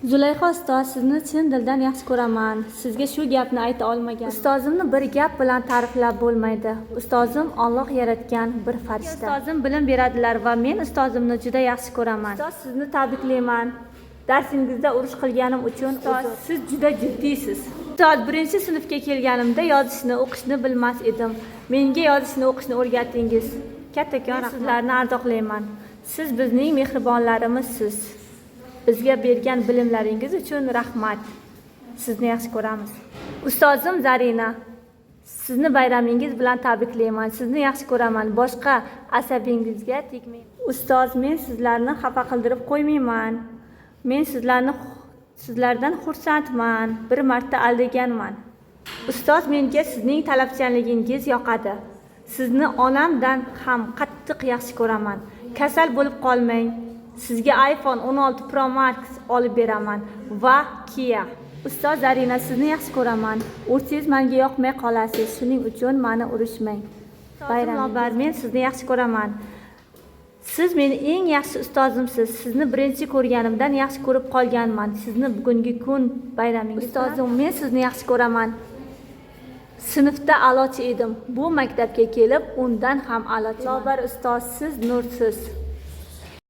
Zulayho ustoz, sizni chin dildan yaxshi ko'raman. Sizga shu gapni ayta olmagan. Ustozimni bir gap bilan ta'riflab bo'lmaydi. Ustozim Alloh yaratgan bir farishta. Ustozim bilim beradilar va men ustozimni juda yaxshi ko'raman. Ustoz, sizni tabriklayman. Darsingizda urush qilganim uchun siz juda jiddiysiz. Ustoz, birinchi sinfga kelganimda yozishni, o'qishni bilmas edim. Menga yozishni, o'qishni o'rgatdingiz. Kattakon sizlarni ardoqlayman. Siz bizning mehribonlarimizsiz. Bizga bergan bilimlaringiz uchun rahmat. Sizni yaxshi ko'ramiz. Ustozim Zarina, sizni bayramingiz bilan tabriklayman. Sizni yaxshi ko'raman. Boshqa asabingizga tegmayman. Ustoz, men sizlarni xafa qildirib qo'ymayman. Men sizlardan xursandman. Bir marta aldaganman. Ustoz, menga sizning talabchanligingiz yoqadi. Sizni onamdan ham qattiq yaxshi ko'raman. Kasal bo'lib qolmang. Sizga iPhone 16 Pro Max olib beraman va Kia. Ustoz Zarina, sizni yaxshi ko'raman. Ursangiz menga yoqmay qolasiz. Shuning uchun meni urishmang. Bayramlar, men sizni yaxshi ko'raman. Siz meni eng yaxshi ustozimsiz. Sizni birinchi ko'rganimdan yaxshi ko'rib qolganman. Sizni bugungi kun bayramingiz. Ustozim, men sizni yaxshi ko'raman. Sinfda a'lochi edim. Bu maktabga kelib, undan ham a'lochiman. Lobar ustoz, siz nursiz.